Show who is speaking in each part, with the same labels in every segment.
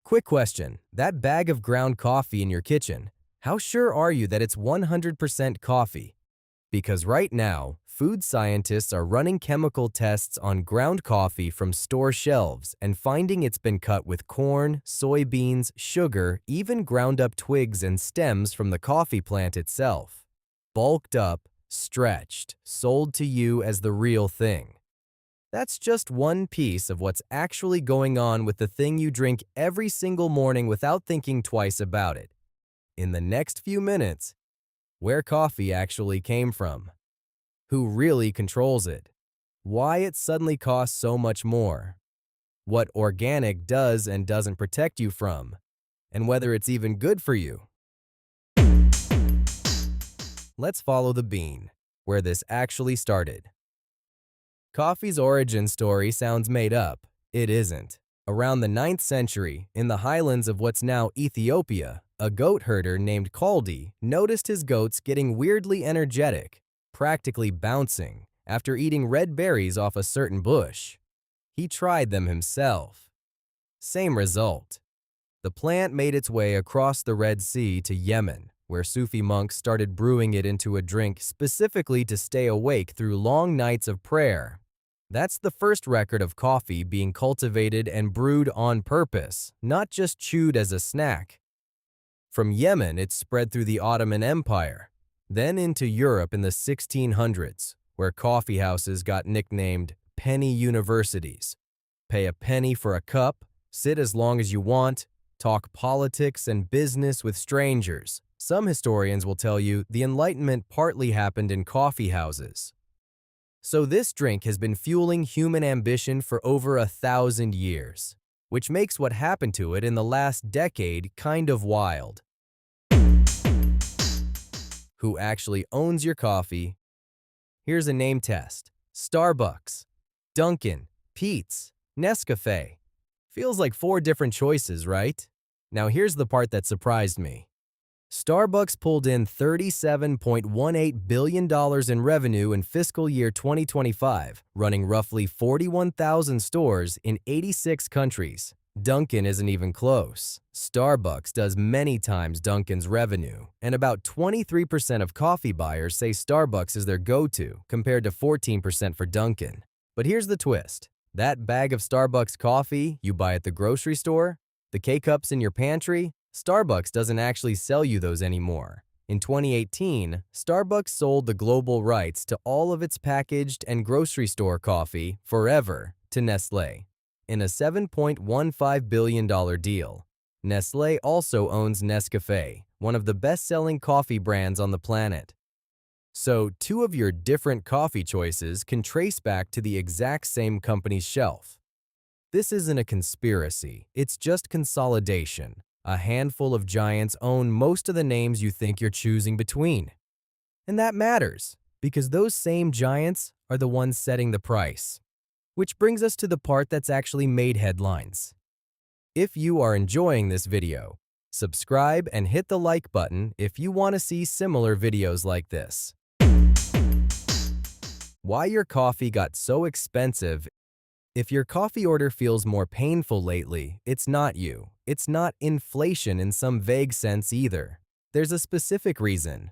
Speaker 1: Quick question. That bag of ground coffee in your kitchen, how sure are you that it's 100% coffee? Because right now, food scientists are running chemical tests on ground coffee from store shelves and finding it's been cut with corn, soybeans, sugar, even ground up twigs and stems from the coffee plant itself. Bulked up, stretched, sold to you as the real thing. That's just one piece of what's actually going on with the thing you drink every single morning without thinking twice about it. In the next few minutes, where coffee actually came from, who really controls it, why it suddenly costs so much more, what organic does and doesn't protect you from, and whether it's even good for you. Let's follow the bean, where this actually started. Coffee's origin story sounds made up. It isn't. Around the 9th century, in the highlands of what's now Ethiopia, a goat herder named Kaldi noticed his goats getting weirdly energetic, practically bouncing, after eating red berries off a certain bush. He tried them himself. Same result. The plant made its way across the Red Sea to Yemen, where Sufi monks started brewing it into a drink specifically to stay awake through long nights of prayer. That's the first record of coffee being cultivated and brewed on purpose, not just chewed as a snack. From Yemen, it spread through the Ottoman Empire, then into Europe in the 1600s, where coffee houses got nicknamed penny universities. Pay a penny for a cup, sit as long as you want, talk politics and business with strangers. Some historians will tell you the Enlightenment partly happened in coffee houses. So this drink has been fueling human ambition for over 1,000 years, which makes what happened to it in the last decade kind of wild. Who actually owns your coffee? Here's a name test. Starbucks, Dunkin', Peet's, Nescafé. Feels like 4 different choices, right? Now here's the part that surprised me. Starbucks pulled in $37.18 billion in revenue in fiscal year 2025, running roughly 41,000 stores in 86 countries. Dunkin' isn't even close. Starbucks does many times Dunkin's revenue, and about 23% of coffee buyers say Starbucks is their go-to, compared to 14% for Dunkin'. But here's the twist. That bag of Starbucks coffee you buy at the grocery store, the K-Cups in your pantry, Starbucks doesn't actually sell you those anymore. In 2018, Starbucks sold the global rights to all of its packaged and grocery store coffee forever to Nestlé in a $7.15 billion deal. Nestlé also owns Nescafé, one of the best-selling coffee brands on the planet. So 2 of your different coffee choices can trace back to the exact same company's shelf. This isn't a conspiracy, it's just consolidation. A handful of giants own most of the names you think you're choosing between. And that matters, because those same giants are the ones setting the price. Which brings us to the part that's actually made headlines. If you are enjoying this video, subscribe and hit the like button if you want to see similar videos like this. Why your coffee got so expensive. If your coffee order feels more painful lately, it's not you. It's not inflation in some vague sense either. There's a specific reason.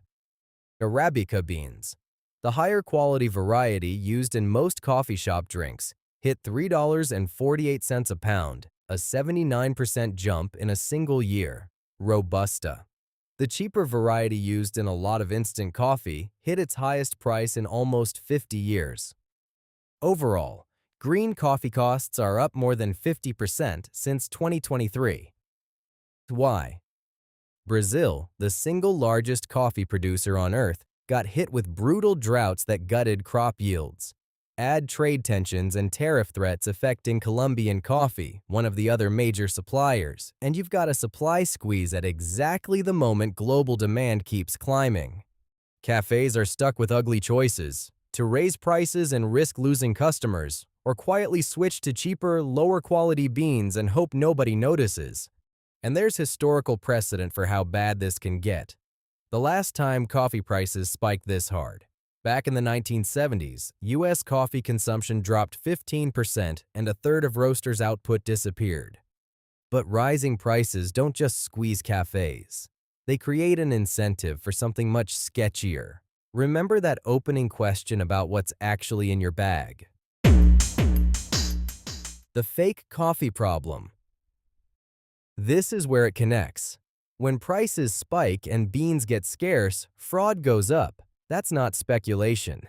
Speaker 1: Arabica beans, the higher quality variety used in most coffee shop drinks, hit $3.48 a pound, a 79% jump in a single year. Robusta, the cheaper variety used in a lot of instant coffee, hit its highest price in almost 50 years. Overall, green coffee costs are up more than 50% since 2023. Why? Brazil, the single largest coffee producer on Earth, got hit with brutal droughts that gutted crop yields. Add trade tensions and tariff threats affecting Colombian coffee, one of the other major suppliers, and you've got a supply squeeze at exactly the moment global demand keeps climbing. Cafes are stuck with ugly choices: to raise prices and risk losing customers, or quietly switch to cheaper, lower-quality beans and hope nobody notices. And there's historical precedent for how bad this can get. The last time coffee prices spiked this hard, back in the 1970s, U.S. coffee consumption dropped 15% and a third of roasters' output disappeared. But rising prices don't just squeeze cafes. They create an incentive for something much sketchier. Remember that opening question about what's actually in your bag? The fake coffee problem. This is where it connects. When prices spike and beans get scarce, fraud goes up. That's not speculation.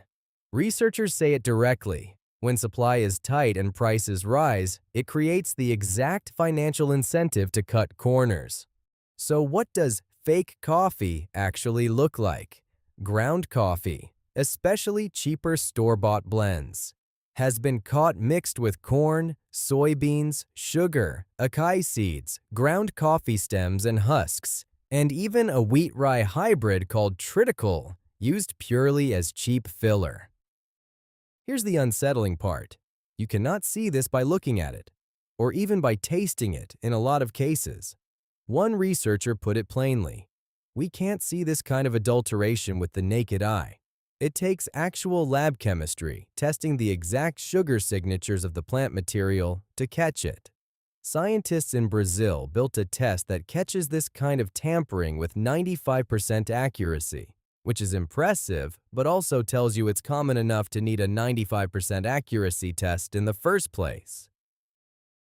Speaker 1: Researchers say it directly. When supply is tight and prices rise, it creates the exact financial incentive to cut corners. So what does fake coffee actually look like? Ground coffee, especially cheaper store-bought blends, has been caught mixed with corn, soybeans, sugar, acai seeds, ground coffee stems and husks, and even a wheat-rye hybrid called triticale, used purely as cheap filler. Here's the unsettling part. You cannot see this by looking at it, or even by tasting it in a lot of cases. One researcher put it plainly: we can't see this kind of adulteration with the naked eye. It takes actual lab chemistry, testing the exact sugar signatures of the plant material, to catch it. Scientists in Brazil built a test that catches this kind of tampering with 95% accuracy, which is impressive, but also tells you it's common enough to need a 95% accuracy test in the first place.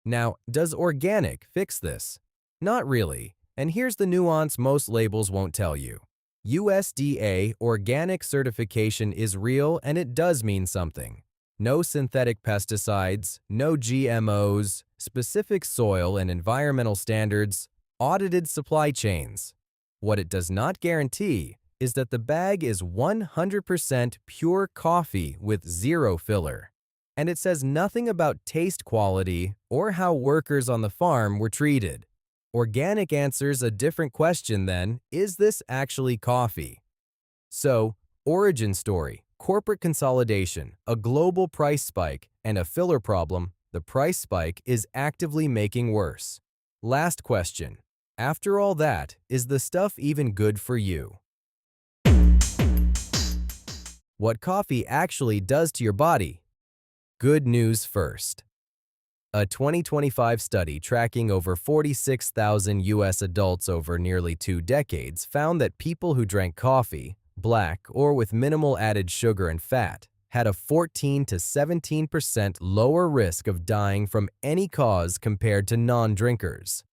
Speaker 1: Now, does organic fix this? Not really, and here's the nuance most labels won't tell you. USDA organic certification is real and it does mean something. No synthetic pesticides, no GMOs, specific soil and environmental standards, audited supply chains. What it does not guarantee is that the bag is 100% pure coffee with zero filler. And it says nothing about taste quality or how workers on the farm were treated. Organic answers a different question then: is this actually coffee? So, origin story, corporate consolidation, a global price spike, and a filler problem. The price spike is actively making worse. Last question. After all that, is the stuff even good for you? What coffee actually does to your body? Good news first. A 2025 study tracking over 46,000 U.S. adults over nearly 2 decades found that people who drank coffee, black or with minimal added sugar and fat, had a 14 to 17% lower risk of dying from any cause compared to non-drinkers.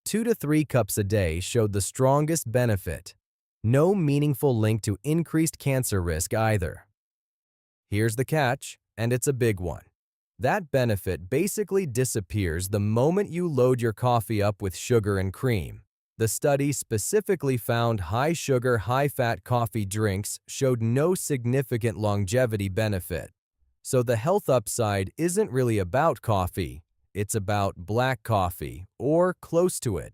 Speaker 1: 2 to 3 cups a day showed the strongest benefit. No meaningful link to increased cancer risk either. Here's the catch, and it's a big one. That benefit basically disappears the moment you load your coffee up with sugar and cream. The study specifically found high-sugar, high-fat coffee drinks showed no significant longevity benefit. So the health upside isn't really about coffee, it's about black coffee, or close to it.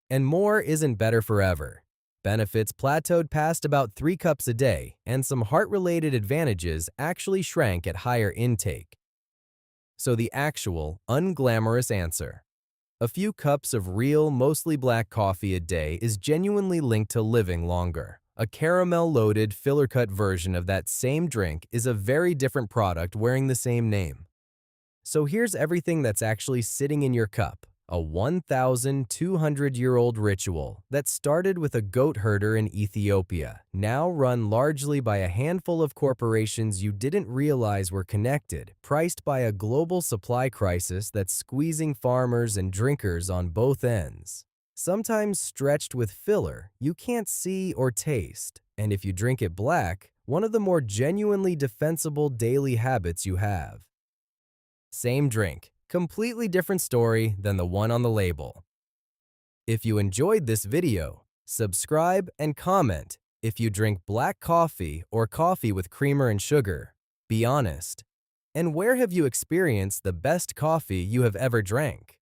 Speaker 1: And more isn't better forever. Benefits plateaued past about 3 cups a day, and some heart-related advantages actually shrank at higher intake. So the actual, unglamorous answer: a few cups of real, mostly black coffee a day is genuinely linked to living longer. A caramel-loaded, filler-cut version of that same drink is a very different product wearing the same name. So here's everything that's actually sitting in your cup: a 1,200-year-old ritual that started with a goat herder in Ethiopia, now run largely by a handful of corporations you didn't realize were connected, priced by a global supply crisis that's squeezing farmers and drinkers on both ends. Sometimes stretched with filler you can't see or taste, and if you drink it black, one of the more genuinely defensible daily habits you have. Same drink, completely different story than the one on the label. If you enjoyed this video, subscribe and comment if you drink black coffee or coffee with creamer and sugar. Be honest. And where have you experienced the best coffee you have ever drank?